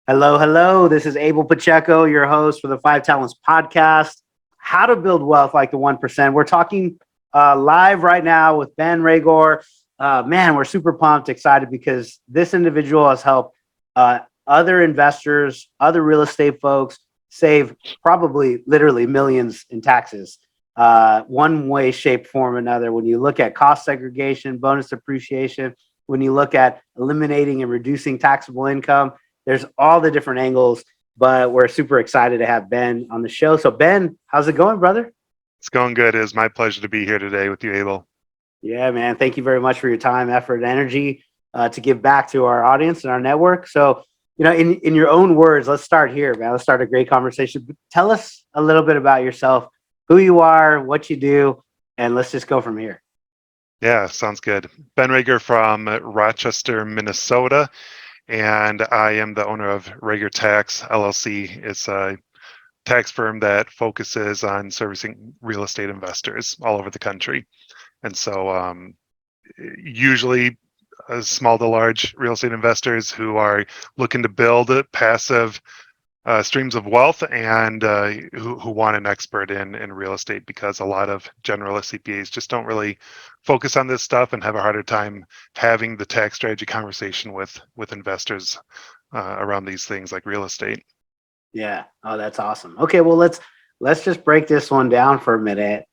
Hello, hello. This is Abel Pacheco, your host for the Five Talents podcast. How to build wealth like the 1%. We're talking live right now with Ben Raygor. Man, we're super pumped, excited because this individual has helped other investors, other real estate folks save probably literally millions in taxes, one way, shape, form, or another. When you look at cost segregation, bonus depreciation, when you look at eliminating and reducing taxable income, there's all the different angles, but we're super excited to have Ben on the show. So Ben, how's it going, brother? It's going good. It is my pleasure to be here today with you, Abel. Yeah, man. Thank you very much for your time, effort, and energy to give back to our audience and our network. So, in your own words, let's start here, man. Let's start a great conversation. Tell us a little bit about yourself, who you are, what you do, and let's just go from here. Yeah, sounds good. Ben Raygor from Rochester, Minnesota, and I am the owner of Raygor Tax LLC. It's a tax firm that focuses on servicing real estate investors all over the country. And so usually small to large real estate investors who are looking to build passive streams of wealth and who want an expert in real estate, because a lot of generalist CPAs just don't really focus on this stuff and have a harder time having the tax strategy conversation with investors around these things like real estate. Yeah. Oh, that's awesome. Okay, well let's just break this one down for a minute.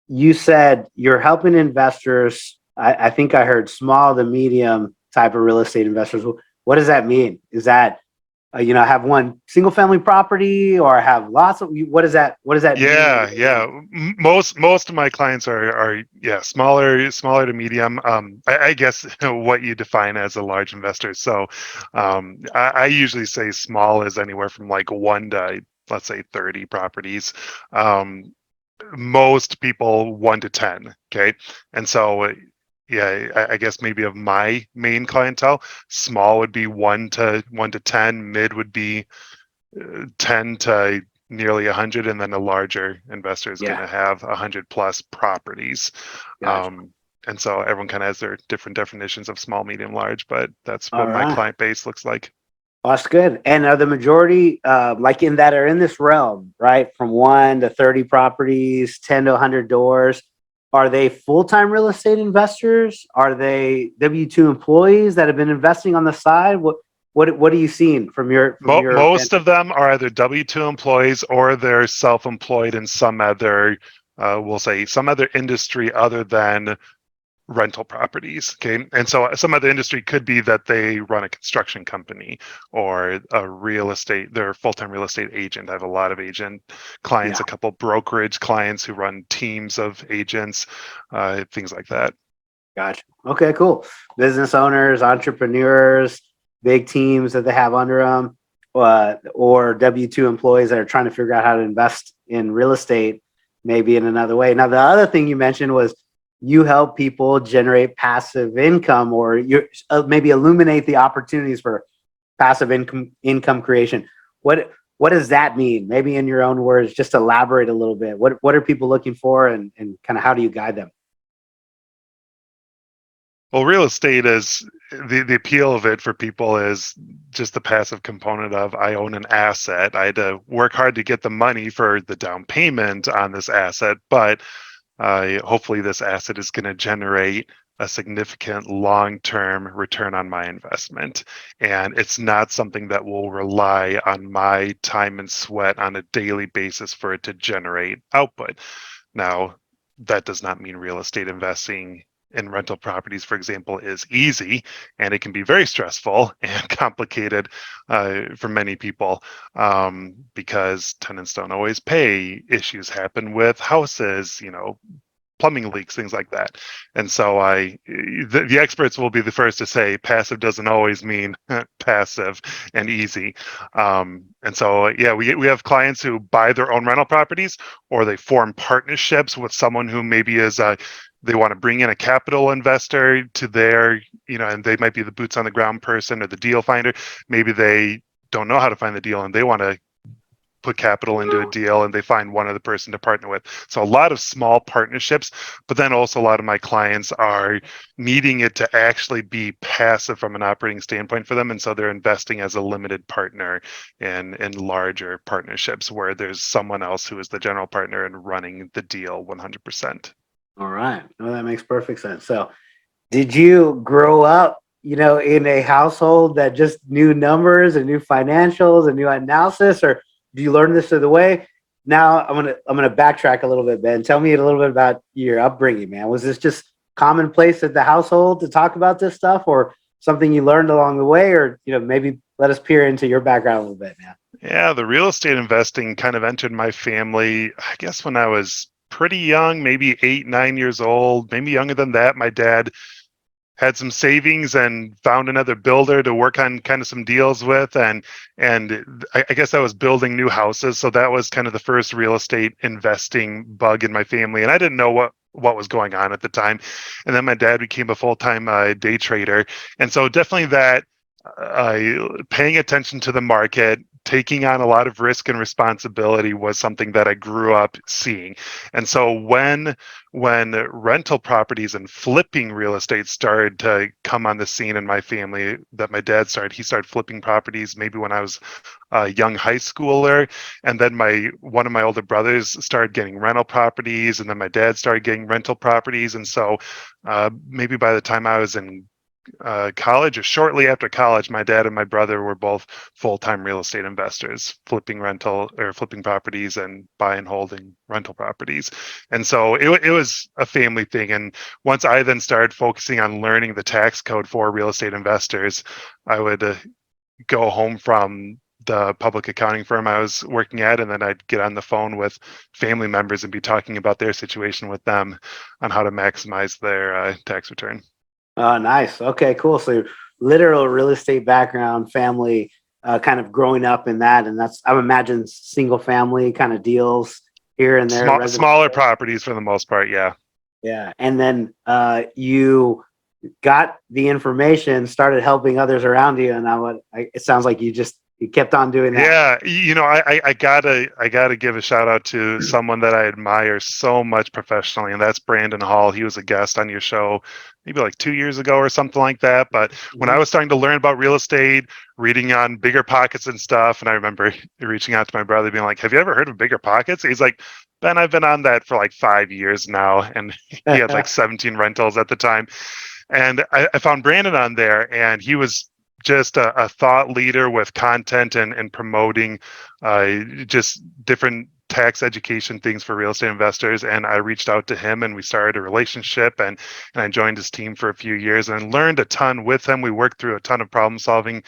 You said you're helping investors. I think I heard small to medium type of real estate investors. What does that mean? Is that have one single family property or have lots of? What does that mean? Yeah. Most of my clients are smaller to medium. I guess what you define as a large investor. So I usually say small is anywhere from like 1 to, let's say, 30 properties. Most people 1 to 10. Okay. And so I guess maybe of my main clientele, small would be 1 to 10, mid would be 10 to nearly 100, and then a larger investor is going Yeah. to have 100 plus properties. Gotcha. And so everyone kind of has their different definitions of small, medium, large, but that's All what my right. client base looks like. Well, that's good. And are the majority like in that are in this realm, right? From 1 to 30 properties, 10 to 100 doors. Are they full-time real estate investors? Are they W-2 employees that have been investing on the side? What are you seeing from your Most of them are either W-2 employees or they're self-employed in some other, we'll say, some other industry other than rental properties. Okay. And so some other industry could be that they run a construction company or a real estate, they're a full-time real estate agent. I have a lot of agent clients, Yeah. a couple brokerage clients who run teams of agents, things like that. Gotcha. Okay, cool. Business owners, entrepreneurs, big teams that they have under them, or W-2 employees that are trying to figure out how to invest in real estate, maybe in another way. Now, the other thing you mentioned was you help people generate passive income, or you maybe illuminate the opportunities for passive income creation. What does that mean? Maybe in your own words, just elaborate a little bit. What are people looking for, and kind of how do you guide them? Well, real estate is the appeal of it for people is just the passive component of I own an asset. I had to work hard to get the money for the down payment on this asset, but hopefully this asset is going to generate a significant long-term return on my investment. And it's not something that will rely on my time and sweat on a daily basis for it to generate output. Now, that does not mean real estate investing in rental properties, for example, is easy, and it can be very stressful and complicated for many people because tenants don't always pay. Issues happen with houses, plumbing leaks, things like that. And so the experts will be the first to say passive doesn't always mean passive and easy. And so, we have clients who buy their own rental properties, or they form partnerships with someone who maybe is they want to bring in a capital investor to their, and they might be the boots on the ground person or the deal finder. Maybe they don't know how to find the deal and they want to put capital into a deal and they find one other person to partner with. So a lot of small partnerships, but then also a lot of my clients are needing it to actually be passive from an operating standpoint for them. And so they're investing as a limited partner in larger partnerships where there's someone else who is the general partner and running the deal 100%. All right. Well, that makes perfect sense. So did you grow up, in a household that just knew numbers and knew financials and knew analysis, or do you learn this through the way? Now I'm gonna backtrack a little bit, Ben. Tell me a little bit about your upbringing, man. Was this just commonplace at the household to talk about this stuff, or something you learned along the way, or maybe let us peer into your background a little bit, man? Yeah, the real estate investing kind of entered my family, I guess, when I was pretty young, maybe 8, 9 years old, maybe younger than that. My dad had some savings and found another builder to work on kind of some deals with, and I guess I was building new houses, so that was kind of the first real estate investing bug in my family, and I didn't know what was going on at the time. And then my dad became a full-time day trader, and so definitely that paying attention to the market, taking on a lot of risk and responsibility was something that I grew up seeing. And so when rental properties and flipping real estate started to come on the scene in my family, that my dad started, he started flipping properties maybe when I was a young high schooler, and then one of my older brothers started getting rental properties, and then my dad started getting rental properties. And so maybe by the time I was in college or shortly after college, my dad and my brother were both full-time real estate investors, flipping properties and buy and holding rental properties. And so it was a family thing. And once I then started focusing on learning the tax code for real estate investors, I would go home from the public accounting firm I was working at, and then I'd get on the phone with family members and be talking about their situation with them on how to maximize their tax return. Oh, nice. Okay, cool. So literal real estate background, family, kind of growing up in that, and that's, I imagine, single family kind of deals here and there. Smaller properties for the most part, yeah. Yeah, and then you got the information, started helping others around you, and now it sounds like you kept on doing that. Yeah, I gotta give a shout out to someone that I admire so much professionally, and that's Brandon Hall. He was a guest on your show maybe like 2 years ago or something like that. But when I was starting to learn about real estate, reading on Bigger Pockets and stuff, and I remember reaching out to my brother, being like, "Have you ever heard of Bigger Pockets?" He's like, "Ben, I've been on that for like 5 years now," and he had like 17 rentals at the time. And I found Brandon on there, and he was just a thought leader with content and promoting just different tax education things for real estate investors. And I reached out to him, and we started a relationship, and I joined his team for a few years and learned a ton with him. We worked through a ton of problem solving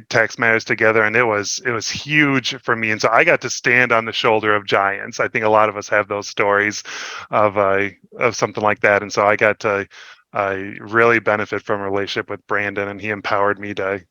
tax matters together, and it was huge for me. And so I got to stand on the shoulder of giants. I think a lot of us have those stories of something like that. And so I got to I really benefit from a relationship with Brandon, and he empowered me to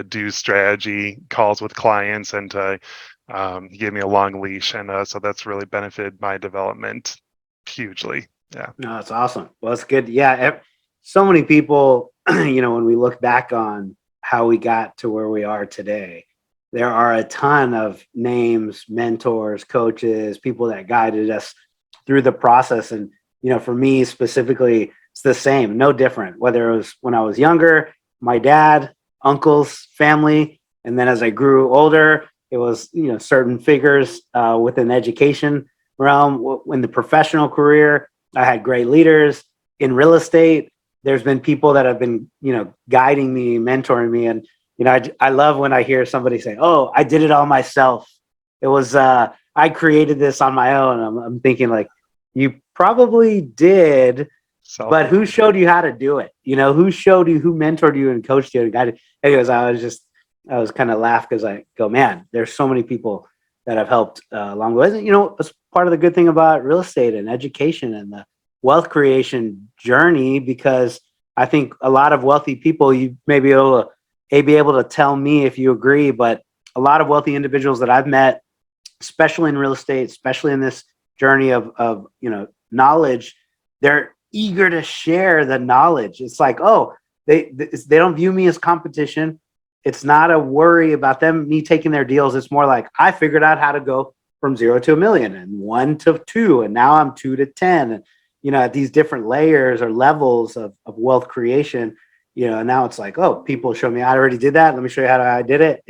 do strategy calls with clients, and he gave me a long leash, and so that's really benefited my development hugely. Yeah. No, that's awesome. Well, that's good. Yeah, so many people, when we look back on how we got to where we are today, there are a ton of names, mentors, coaches, people that guided us through the process. And for me specifically, it's the same, no different, whether it was when I was younger, my dad, uncles, family, and then as I grew older, it was, certain figures within the education realm. In the professional career, I had great leaders. In real estate, there's been people that have been, guiding me, mentoring me. And, I love when I hear somebody say, "Oh, I did it all myself. It was, I created this on my own." I'm thinking, like, you probably did, but who showed you how to do it? Who showed you, who mentored you and coached you and guided? Anyways, I was kind of laugh because I go, man, there's so many people that have helped along the way. And, it's part of the good thing about real estate and education and the wealth creation journey, because I think a lot of wealthy people, you may be able to tell me if you agree, but a lot of wealthy individuals that I've met, especially in real estate, especially in this journey of knowledge, they're eager to share the knowledge. It's like, oh, they don't view me as competition. it's not a worry about me taking their deals. It's more like I figured out how to go from 0 to a million and 1 to 2, and now I'm 2 to 10. And, at these different layers or levels of wealth creation, and now it's like, oh, people show me I already did that. Let me show you how I did it.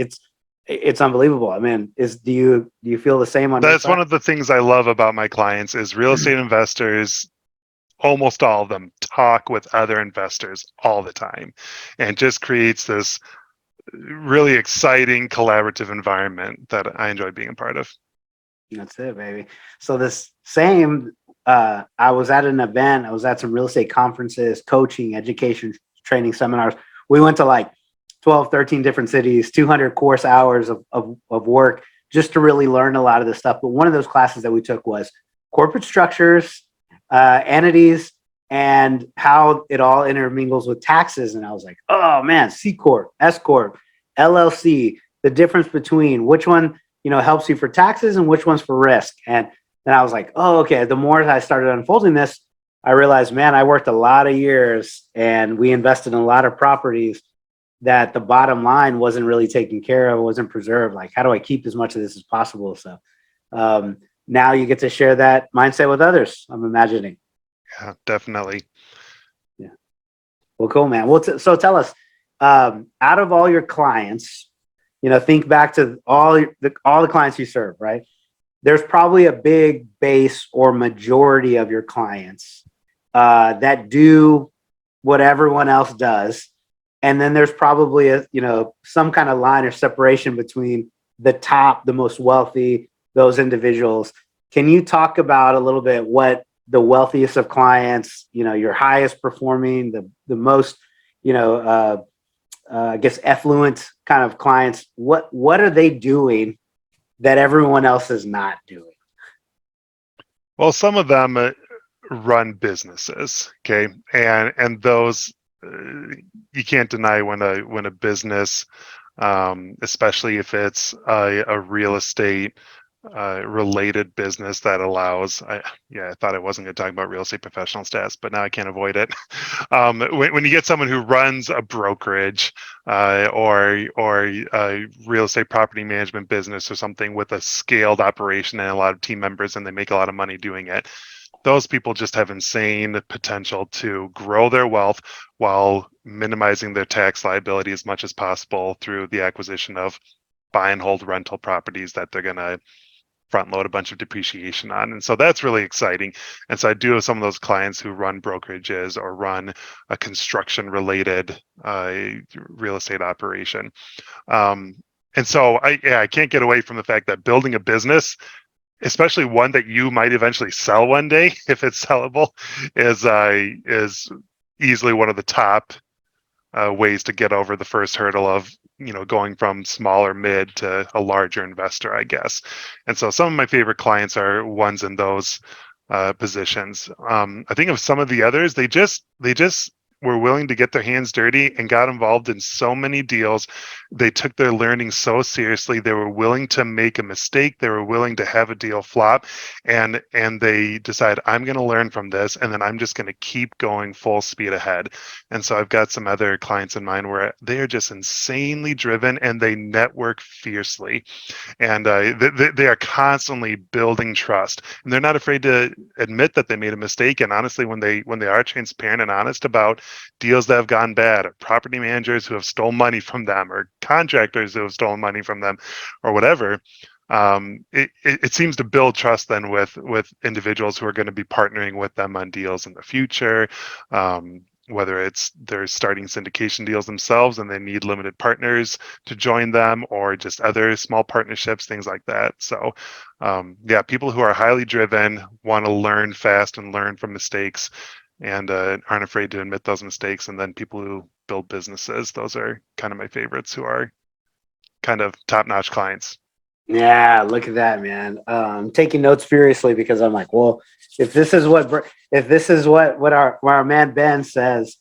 It's unbelievable. I mean, do you feel the same on your That's side? one of the things I love about my clients is real estate investors. Almost all of them talk with other investors all the time, and just creates this really exciting collaborative environment that I enjoy being a part of. That's it, baby. So this same, I was at an event. I was at some real estate conferences, coaching, education, training seminars. We went to like 12, 13 different cities, 200 course hours of work just to really learn a lot of this stuff. But one of those classes that we took was corporate structures, entities, and how it all intermingles with taxes. And I was like, oh man, C Corp, S Corp, LLC, the difference between which one helps you for taxes and which one's for risk. And then I was like, oh, okay. The more I started unfolding this, I realized, man, I worked a lot of years and we invested in a lot of properties that the bottom line wasn't really taken care of, wasn't preserved. Like, how do I keep as much of this as possible? So now you get to share that mindset with others, I'm imagining. Yeah, definitely. Yeah. Well, cool, man. Well, so tell us, out of all your clients, think back to all the clients you serve, right? There's probably a big base or majority of your clients that do what everyone else does. And then there's probably some kind of line or separation between the most wealthy, those individuals. Can you talk about a little bit what the wealthiest of clients, your highest performing, the most, I guess affluent kind of clients, what are they doing that everyone else is not doing? Well, some of them run businesses, okay, and those you can't deny when a business, especially if it's a real estate related business that allows. I thought I wasn't going to talk about real estate professional status, but now I can't avoid it. When you get someone who runs a brokerage or a real estate property management business or something with a scaled operation and a lot of team members, and they make a lot of money doing it, those people just have insane potential to grow their wealth while minimizing their tax liability as much as possible through the acquisition of buy and hold rental properties that they're going to front load a bunch of depreciation on. And so that's really exciting. And so I do have some of those clients who run brokerages or run a construction related real estate operation. And so I can't get away from the fact that building a business, especially one that you might eventually sell one day, if it's sellable, is easily one of the top ways to get over the first hurdle of going from small or mid to a larger investor, I guess. And so some of my favorite clients are ones in those positions. I think of some of the others, they just were willing to get their hands dirty and got involved in so many deals. They took their learning so seriously. They were willing to make a mistake. They were willing to have a deal flop, and they decide, I'm going to learn from this, and then I'm just going to keep going full speed ahead. And so I've got some other clients in mind where they are just insanely driven and they network fiercely, and they are constantly building trust, and they're not afraid to admit that they made a mistake. And honestly, when they are transparent and honest about deals that have gone bad, or property managers who have stolen money from them, or contractors who have stolen money from them, or whatever, it seems to build trust then with individuals who are going to be partnering with them on deals in the future. Whether it's they're starting syndication deals themselves and they need limited partners to join them, or just other small partnerships, things like that. So people who are highly driven, want to learn fast and learn from mistakes, and aren't afraid to admit those mistakes. And then people who build businesses, those are kind of my favorites, who are kind of top-notch clients. Yeah, look at that, man. Taking notes furiously because I'm like, well, if this is what our man Ben says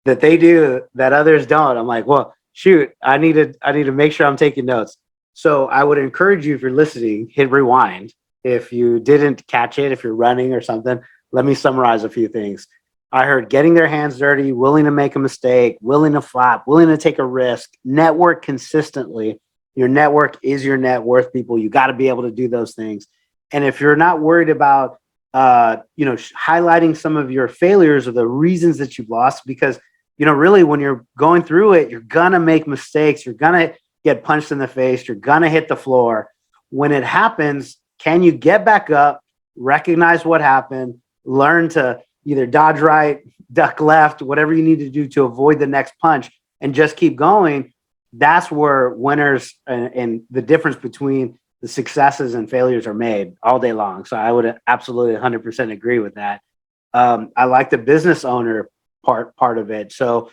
that they do that others don't, I'm like, well, shoot, I need to make sure I'm taking notes. So I would encourage you, if you're listening, hit rewind. If you didn't catch it, if you're running or something, let me summarize a few things. I heard getting their hands dirty, willing to make a mistake, willing to flop, willing to take a risk, network consistently. Your network is your net worth, people. You got to be able to do those things. And if you're not worried about, highlighting some of your failures or the reasons that you've lost, because, really when you're going through it, you're going to make mistakes. You're going to get punched in the face. You're going to hit the floor. When it happens, can you get back up, recognize what happened, learn to either dodge right, duck left, whatever you need to do to avoid the next punch, and just keep going? That's where winners and the difference between the successes and failures are made all day long. So I would absolutely 100% agree with that. I like the business owner part of it. So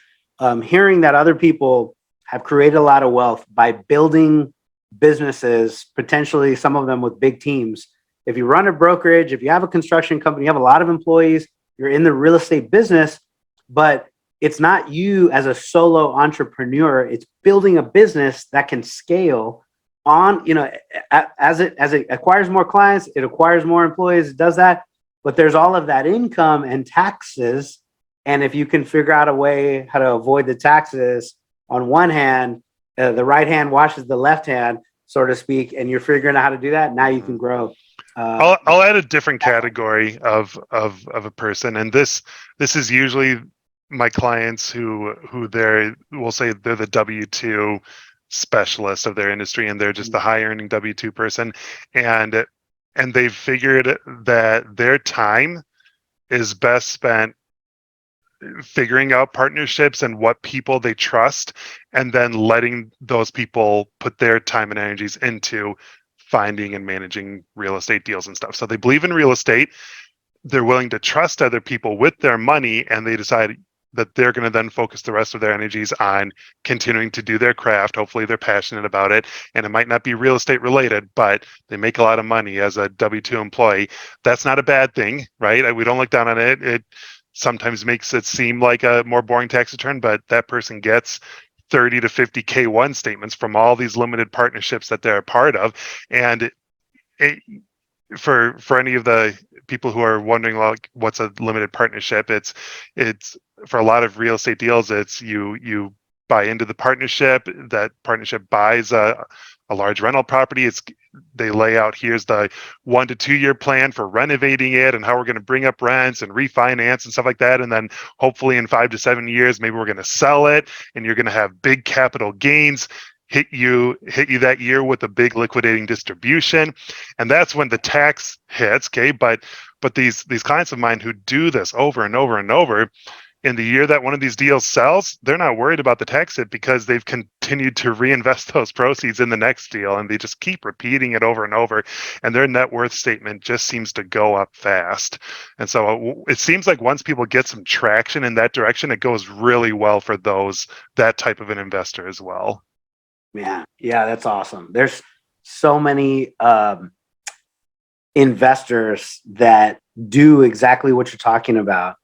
hearing that other people have created a lot of wealth by building businesses, potentially some of them with big teams. If you run a brokerage, if you have a construction company, you have a lot of employees, you're in the real estate business, but it's not you as a solo entrepreneur. It's building a business that can scale on, as it acquires more clients, it acquires more employees, it does that. But there's all of that income and taxes. And if you can figure out a way how to avoid the taxes on one hand, the right hand washes the left hand, so to speak, and you're figuring out how to do that, now you can grow. I'll add a different category of a person, and this is usually my clients who we'll say they're the W-2 specialist of their industry, and they're just the high earning W-2 person, and they've figured that their time is best spent figuring out partnerships and what people they trust, and then letting those people put their time and energies into finding and managing real estate deals and stuff. So they believe in real estate, they're willing to trust other people with their money, and they decide that they're going to then focus the rest of their energies on continuing to do their craft. Hopefully they're passionate about it, and it might not be real estate related, but they make a lot of money as a W-2 employee. That's not a bad thing, right? We don't look down on it. It sometimes makes it seem like a more boring tax return, but that person gets 30 to 50 K1 statements from all these limited partnerships that they're a part of. And for any of the people who are wondering, like, what's a limited partnership, it's for a lot of real estate deals, it's you buy into the partnership, that partnership buys a large rental property. They lay out, here's the 1 to 2 year plan for renovating it and how we're going to bring up rents and refinance and stuff like that. And then hopefully in 5 to 7 years, maybe we're going to sell it, and you're going to have big capital gains hit you that year with a big liquidating distribution. And that's when the tax hits. Okay. But these clients of mine who do this over and over and over, in the year that one of these deals sells, they're not worried about the tax hit because they've continued to reinvest those proceeds in the next deal, and they just keep repeating it over and over, and their net worth statement just seems to go up fast. And so it seems like once people get some traction in that direction, it goes really well for that type of an investor as well. Yeah, that's awesome. There's so many investors that do exactly what you're talking about.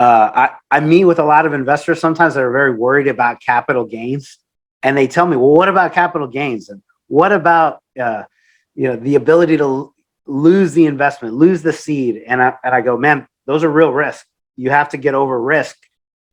I meet with a lot of investors sometimes that are very worried about capital gains, and they tell me, well, what about capital gains? And what about, the ability to lose the investment, lose the seed? And I go, man, those are real risks. You have to get over risk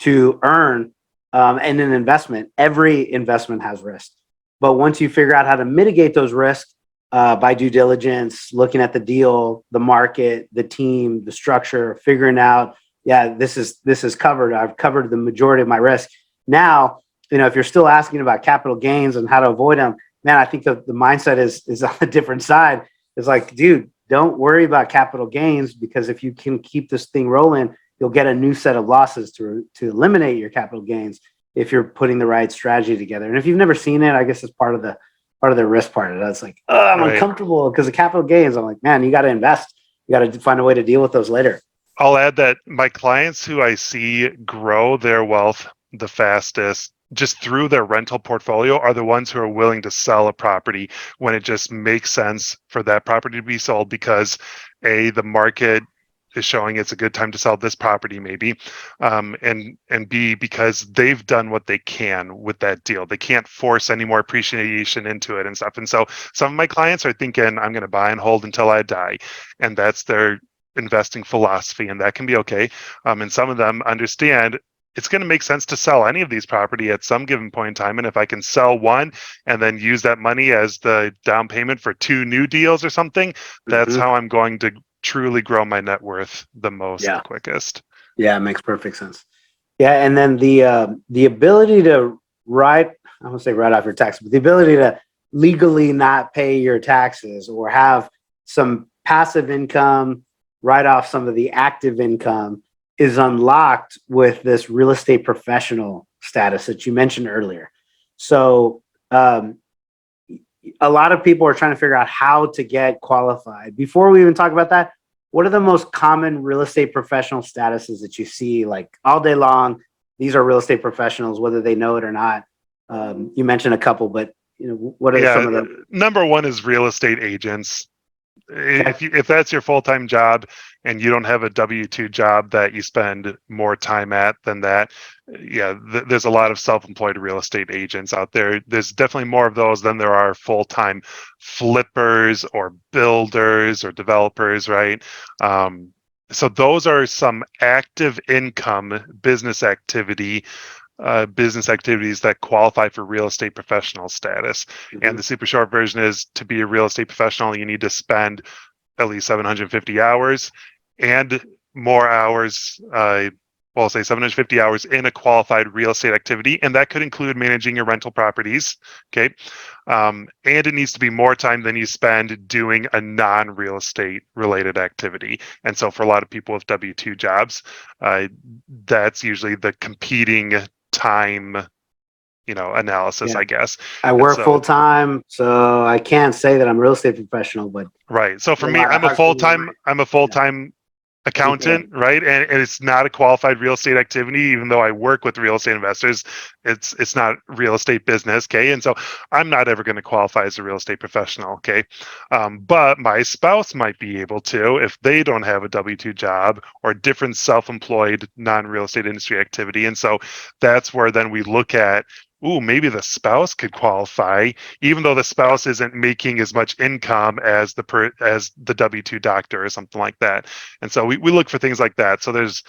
to earn. And an investment, every investment has risk. But once you figure out how to mitigate those risks by due diligence, looking at the deal, the market, the team, the structure, figuring out, this is covered. I've covered the majority of my risk. Now, if you're still asking about capital gains and how to avoid them, man, I think the mindset is on a different side. It's like, dude, don't worry about capital gains, because if you can keep this thing rolling, you'll get a new set of losses to eliminate your capital gains if you're putting the right strategy together. And if you've never seen it, I guess it's part of the risk part of it. It's like, I'm uncomfortable because of capital gains. I'm like, man, you got to invest. You got to find a way to deal with those later. I'll add that my clients who I see grow their wealth the fastest just through their rental portfolio are the ones who are willing to sell a property when it just makes sense for that property to be sold, because A, the market is showing it's a good time to sell this property maybe, and B, because they've done what they can with that deal. They can't force any more appreciation into it and stuff. And so some of my clients are thinking, I'm going to buy and hold until I die, and that's their investing philosophy, and that can be okay. And some of them understand it's going to make sense to sell any of these property at some given point in time. And if I can sell one and then use that money as the down payment for 2 new deals or something, that's how I'm going to truly grow my net worth the most, the quickest. Yeah, it makes perfect sense. Yeah, and then the ability to write, I won't say write off your taxes, but the ability to legally not pay your taxes or have some passive income, write off some of the active income is unlocked with this real estate professional status that you mentioned earlier. So a lot of people are trying to figure out how to get qualified. Before we even talk about that, what are the most common real estate professional statuses that you see like all day long? These are real estate professionals, whether they know it or not. You mentioned a couple, but what are some of the? Number one is real estate agents. If that's your full-time job and you don't have a W-2 job that you spend more time at than that, there's a lot of self-employed real estate agents out there. There's definitely more of those than there are full-time flippers or builders or developers, right? So those are some active income business activities that qualify for real estate professional status. And the super short version is, to be a real estate professional, you need to spend at least 750 hours and more hours, well, say 750 hours in a qualified real estate activity. And that could include managing your rental properties. Okay. And it needs to be more time than you spend doing a non-real estate related activity. And so for a lot of people with W-2 jobs, that's usually the competing time analysis, I guess. I work full time, so I can't say that I'm a real estate professional, but right. So for me, I'm a full-time accountant, right? And it's not a qualified real estate activity, even though I work with real estate investors. It's not real estate business, okay? And so I'm not ever going to qualify as a real estate professional, okay? But my spouse might be able to if they don't have a W-2 job or different self-employed non-real estate industry activity. And so that's where then we look at, maybe the spouse could qualify, even though the spouse isn't making as much income as the W-2 doctor or something like that. And so we look for things like that. So there's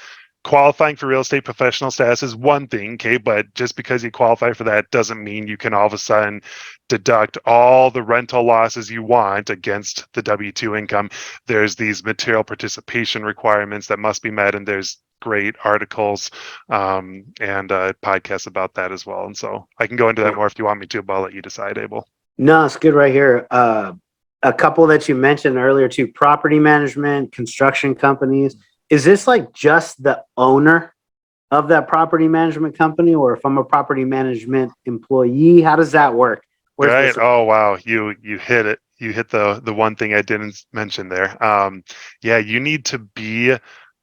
qualifying for real estate professional status is one thing, okay, but just because you qualify for that doesn't mean you can all of a sudden deduct all the rental losses you want against the W-2 income. There's these material participation requirements that must be met, and there's great articles and podcasts about that as well. And so I can go into that more if you want me to, but I'll let you decide, Abel. No, it's good right here. A couple that you mentioned earlier too, property management, construction companies. Is this like just the owner of that property management company, or if I'm a property management employee, how does that work? Right. Oh, wow. You hit it. You hit the one thing I didn't mention there. You need to be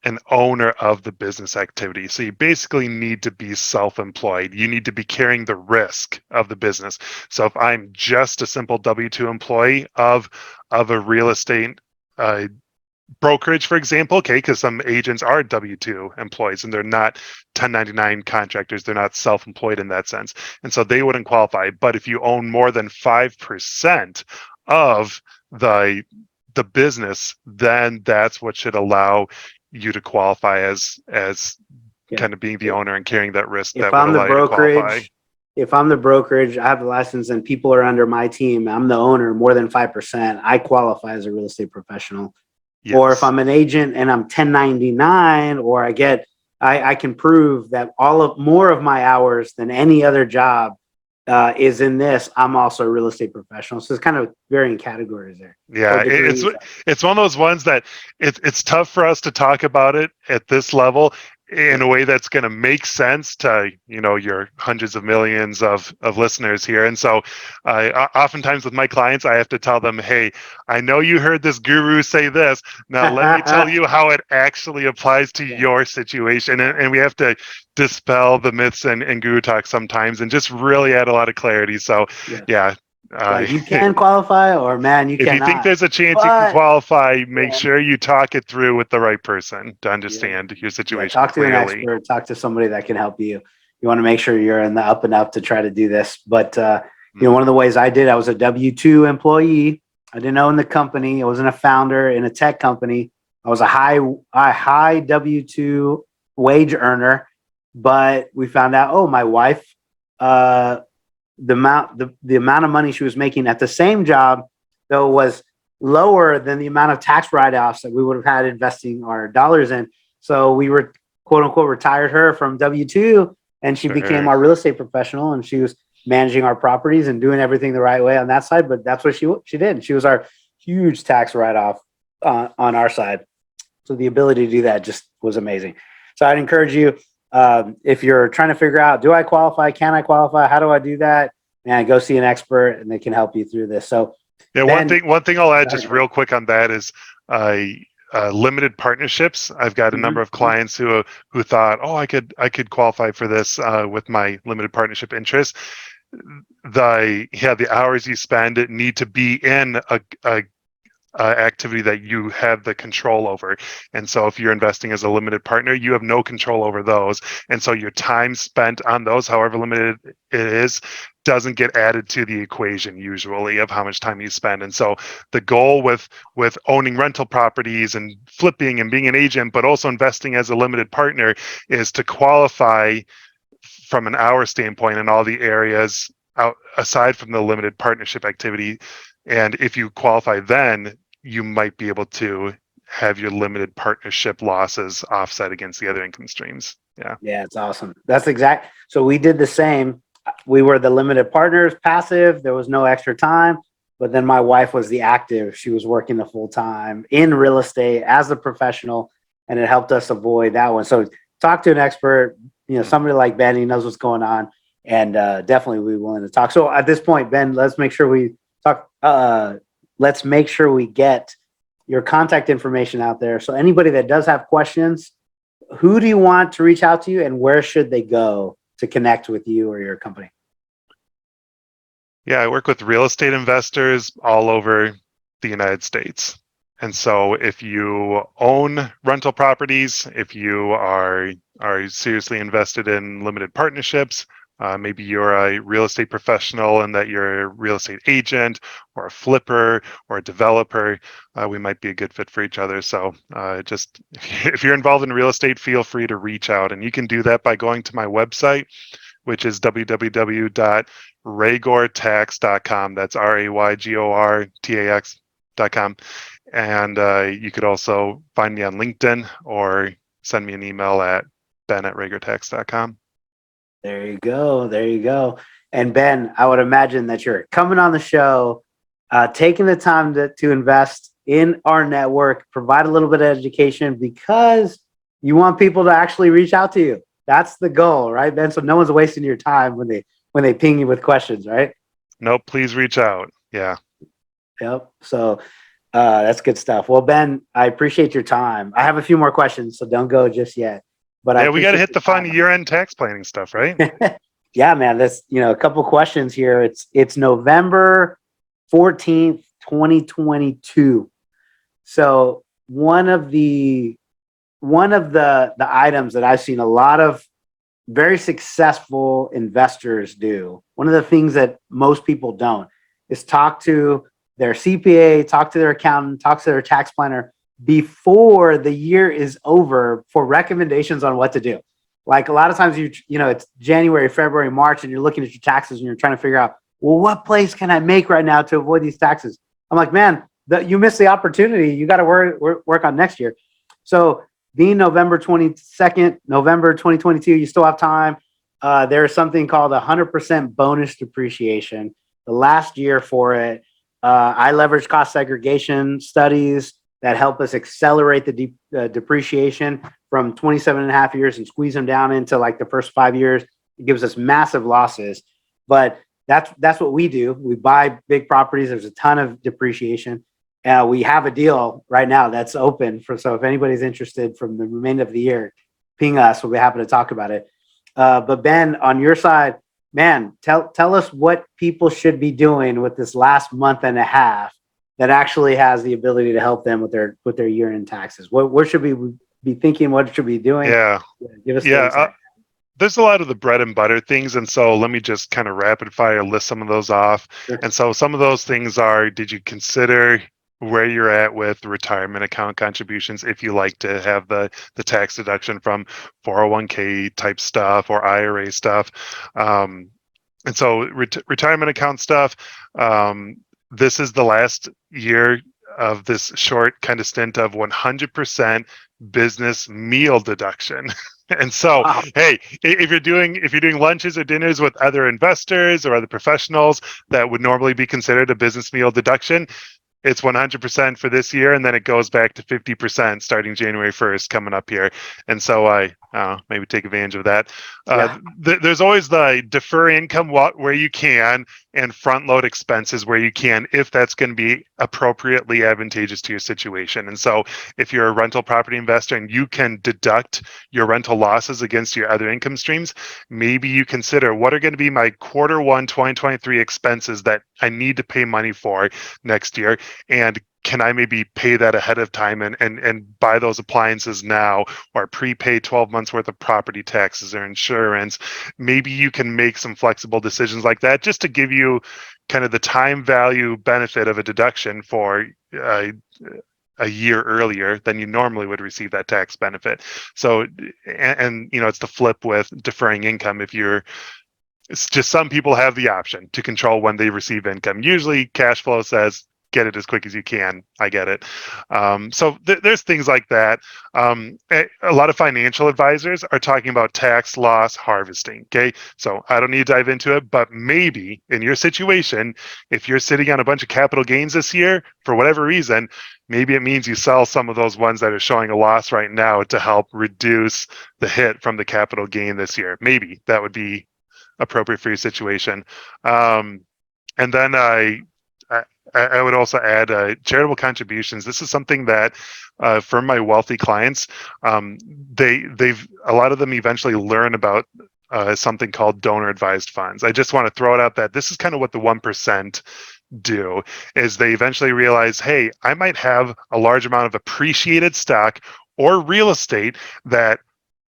an owner of the business activity. So you basically need to be self-employed. You need to be carrying the risk of the business. So if I'm just a simple W-2 employee of a real estate brokerage, for example, okay, because some agents are W-2 employees and they're not 1099 contractors. They're not self-employed in that sense. And so they wouldn't qualify. But if you own more than 5% of the business, then that's what should allow you to qualify as kind of being the owner and carrying that risk. If I'm the brokerage, I have the license and people are under my team, I'm the owner, more than 5%, I qualify as a real estate professional. Yes. Or if I'm an agent and I'm 1099, or I can prove that more of my hours than any other job is in this, I'm also a real estate professional. So it's kind of varying categories there. Yeah, it's one of those ones that it's tough for us to talk about it at this level in a way that's going to make sense to your hundreds of millions of listeners here. And so oftentimes with my clients, I have to tell them, hey, I know you heard this guru say this. Now let me tell you how it actually applies to your situation. And we have to dispel the myths and guru talk sometimes and just really add a lot of clarity. So you can qualify, or man, you cannot. If you think there's a chance you can qualify, make sure you talk it through with the right person to understand your situation. Talk to an expert, talk to somebody that can help you. You want to make sure you're in the up and up to try to do this. But one of the ways I did, I was a W-2 employee. I didn't own the company. I wasn't a founder in a tech company. I was a high W-2 wage earner, but we found out, oh, my wife, the amount of money she was making at the same job, though, was lower than the amount of tax write-offs that we would have had investing our dollars in. So we were, quote unquote, retired her from W-2, and she became Sure. our real estate professional, and she was managing our properties and doing everything the right way on that side. But that's what she did. She was our huge tax write-off on our side. So the ability to do that just was amazing. So I'd encourage you, if you're trying to figure out, do I qualify? Can I qualify? How do I do that? Man, go see an expert, and they can help you through this. So, Yeah, Ben, one thing I'll add just real quick on that is uh, limited partnerships. I've got a number of clients who thought, oh, I could qualify for this with my limited partnership interest. The hours you spend need to be in a activity that you have the control over. And so if you're investing as a limited partner, you have no control over those. And so your time spent on those, however limited it is, doesn't get added to the equation usually of how much time you spend. And so the goal with owning rental properties and flipping and being an agent, but also investing as a limited partner, is to qualify from an hour standpoint in all the areas aside from the limited partnership activity. And if you qualify, then you might be able to have your limited partnership losses offset against the other income streams. Yeah. Yeah, it's awesome. That's exact. So we did the same. We were the limited partners, passive. There was no extra time. But then my wife was the active. She was working the full time in real estate as a professional, and it helped us avoid that one. So talk to an expert, somebody like Ben. He knows what's going on, and definitely we're willing to talk. So at this point, Ben, let's make sure we talk. Let's make sure we get your contact information out there. So anybody that does have questions, who do you want to reach out to you, and where should they go to connect with you or your company? Yeah, I work with real estate investors all over the United States. And so if you own rental properties, if you are seriously invested in limited partnerships, maybe you're a real estate professional and that you're a real estate agent or a flipper or a developer, we might be a good fit for each other. So just if you're involved in real estate, feel free to reach out. And you can do that by going to my website, which is www.raygortax.com. That's RAYGORTAX.com. And you could also find me on LinkedIn or send me an email at ben@raygortax.com. There you go. There you go. And Ben, I would imagine that you're coming on the show, taking the time to invest in our network, provide a little bit of education because you want people to actually reach out to you. That's the goal, right, Ben? So no one's wasting your time when they ping you with questions, right? No, please reach out. Yeah. Yep. So that's good stuff. Well, Ben, I appreciate your time. I have a few more questions, so don't go just yet. But yeah, we got to hit the fun year-end tax planning stuff, right? Yeah, man. That's a couple questions here. It's November 14th, 2022. So one of the items that I've seen a lot of very successful investors do, one of the things that most people don't, is talk to their CPA, talk to their accountant, talk to their tax planner before the year is over for recommendations on what to do. Like a lot of times it's January, February, March, and you're looking at your taxes and you're trying to figure out, well, what place can I make right now to avoid these taxes? I'm like, man, you missed the opportunity. You got to work on next year. So being November 22nd, November 2022, you still have time. There is something called 100% bonus depreciation. The last year for it, I leverage cost segregation studies that help us accelerate the depreciation from 27 and a half years and squeeze them down into like the first 5 years. It gives us massive losses, but that's what we do. We buy big properties. There's a ton of depreciation. We have a deal right now that's open so if anybody's interested from the remainder of the year, ping us. We'll be happy to talk about it. But Ben, on your side, man, tell us what people should be doing with this last month and a half that actually has the ability to help them with their year-end taxes. What should we be thinking? What should we be doing? Yeah. Give us there's a lot of the bread and butter things. And so let me just kind of rapid fire list some of those off. Sure. And so some of those things are, did you consider where you're at with retirement account contributions, if you like to have the tax deduction from 401k type stuff or IRA stuff. And so retirement account stuff, this is the last year of this short kind of stint of 100% business meal deduction. And so, Wow. hey, if you're doing lunches or dinners with other investors or other professionals that would normally be considered a business meal deduction, it's 100% for this year, and then it goes back to 50% starting January 1st coming up here. And so I maybe take advantage of that. Yeah. There's always the defer income where you can and front load expenses where you can, if that's going to be appropriately advantageous to your situation. And so if you're a rental property investor and you can deduct your rental losses against your other income streams, maybe you consider, what are going to be my Q1 2023 expenses that I need to pay money for next year, and can I maybe pay that ahead of time and buy those appliances now, or prepay 12 months worth of property taxes or insurance? Maybe you can make some flexible decisions like that, just to give you kind of the time value benefit of a deduction for a year earlier than you normally would receive that tax benefit. So, and it's the flip with deferring income. It's just, some people have the option to control when they receive income. Usually cash flow says, get it as quick as you can. I get it. So there's things like that. A lot of financial advisors are talking about tax loss harvesting. Okay. So I don't need to dive into it, but maybe in your situation, if you're sitting on a bunch of capital gains this year, for whatever reason, maybe it means you sell some of those ones that are showing a loss right now to help reduce the hit from the capital gain this year. Maybe that would be appropriate for your situation. And then I would also add charitable contributions. This is something that for my wealthy clients, they've a lot of them eventually learn about something called donor advised funds. I just want to throw it out that this is kind of what the 1% do, is they eventually realize, hey, I might have a large amount of appreciated stock or real estate that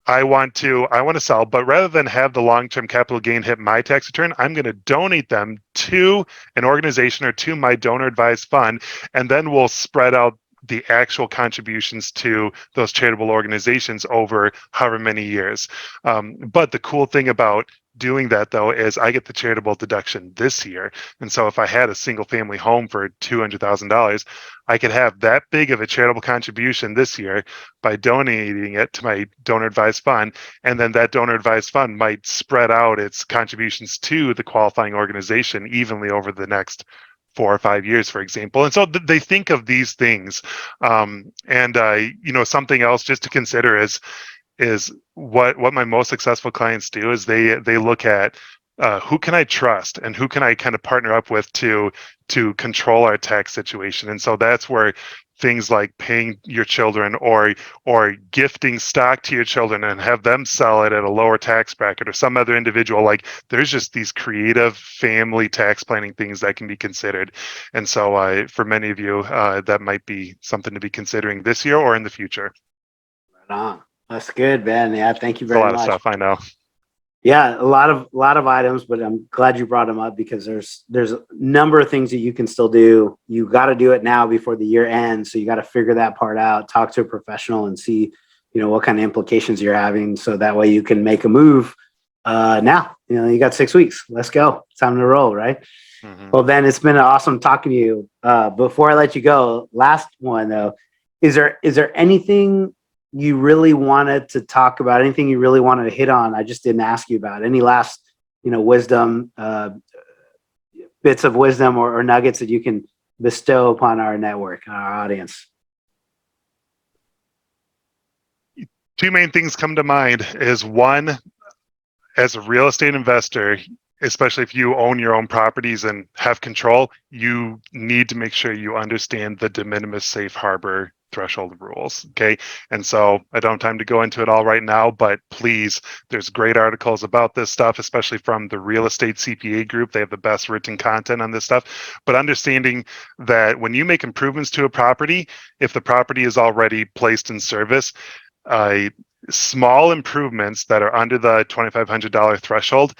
I want to sell, but rather than have the long-term capital gain hit my tax return, I'm going to donate them to an organization or to my donor advised fund, and then we'll spread out the actual contributions to those charitable organizations over however many years. But the cool thing about doing that, though, is I get the charitable deduction this year. And so if I had a single family home for $200,000, I could have that big of a charitable contribution this year by donating it to my donor advised fund. And then that donor advised fund might spread out its contributions to the qualifying organization evenly over the next 4 or 5 years, for example. And so they think of these things. Something else just to consider is what my most successful clients do is they look at who can I trust and who can I kind of partner up with to control our tax situation. And so that's where things like paying your children or gifting stock to your children and have them sell it at a lower tax bracket, or some other individual, like there's just these creative family tax planning things that can be considered. And so for many of you, that might be something to be considering this year or in the future. Right on. That's good, Ben. Yeah, thank you It's a very lot much. of stuff, I know. Yeah, a lot of items, but I'm glad you brought them up because there's a number of things that you can still do. You got to do it now before the year ends, so you got to figure that part out. Talk to a professional and see, what kind of implications you're having, so that way you can make a move now. You got 6 weeks. Let's go. It's time to roll, right? Mm-hmm. Well, Ben, it's been awesome talking to you. Before I let you go, last one though, is there anything you really wanted to talk about, anything you really wanted to hit on? I just didn't ask you about any last, wisdom, bits of wisdom or nuggets that you can bestow upon our network, our audience. Two main things come to mind is, one, as a real estate investor, especially if you own your own properties and have control, you need to make sure you understand the de minimis safe harbor threshold rules. Okay. And so I don't have time to go into it all right now, but please, there's great articles about this stuff, especially from the real estate CPA group. They have the best written content on this stuff. But understanding that when you make improvements to a property, if the property is already placed in service, small improvements that are under the $2,500 threshold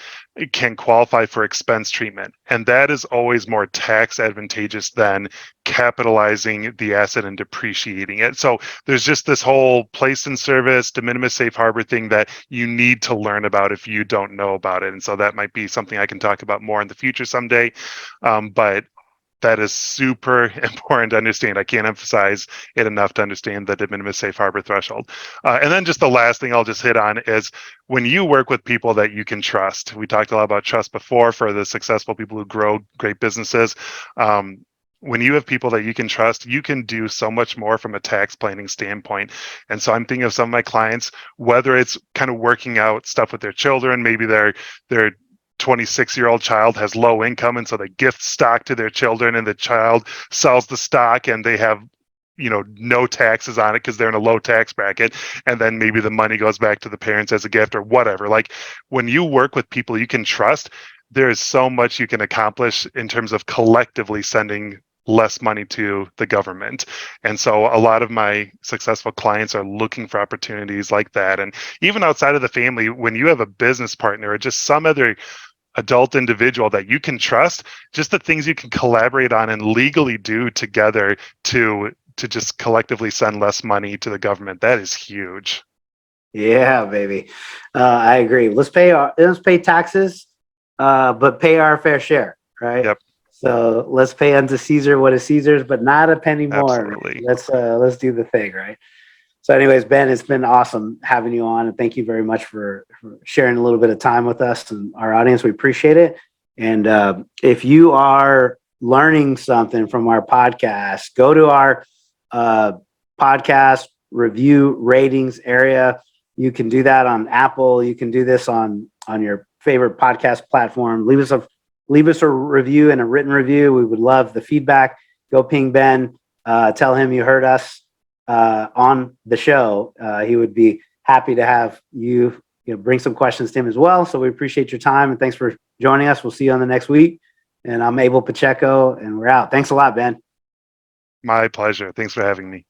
can qualify for expense treatment. And that is always more tax advantageous than capitalizing the asset and depreciating it. So there's just this whole place and service, de minimis safe harbor thing that you need to learn about if you don't know about it. And so that might be something I can talk about more in the future someday. But that is super important to understand. I can't emphasize it enough to understand the de minimis safe harbor threshold. And then just the last thing I'll just hit on is when you work with people that you can trust. We talked a lot about trust before for the successful people who grow great businesses. When you have people that you can trust, you can do so much more from a tax planning standpoint. And so I'm thinking of some of my clients, whether it's kind of working out stuff with their children, maybe their 26-year-old child has low income, and so they gift stock to their children, and the child sells the stock, and they have no taxes on it because they're in a low tax bracket, and then maybe the money goes back to the parents as a gift or whatever. Like, when you work with people you can trust, there is so much you can accomplish in terms of collectively sending less money to the government. And so a lot of my successful clients are looking for opportunities like that. And even outside of the family, when you have a business partner or just some other adult individual that you can trust, just the things you can collaborate on and legally do together to just collectively send less money to the government, that is huge. Yeah, baby. I agree. Let's pay taxes, but pay our fair share, right? Yep. So let's pay unto Caesar what is Caesar's, but not a penny more. Absolutely. Let's do the thing, right? So, anyways, Ben, it's been awesome having you on, and thank you very much for sharing a little bit of time with us and our audience. We appreciate it. And if you are learning something from our podcast, go to our podcast review ratings area. You can do that on Apple. You can do this on your favorite podcast platform. Leave us a review and a written review. We would love the feedback. Go ping Ben. Tell him you heard us on the show. He would be happy to have you bring some questions to him as well. So we appreciate your time, and thanks for joining us. We'll see you on the next week. And I'm Abel Pacheco, and we're out. Thanks a lot, Ben. My pleasure. Thanks for having me.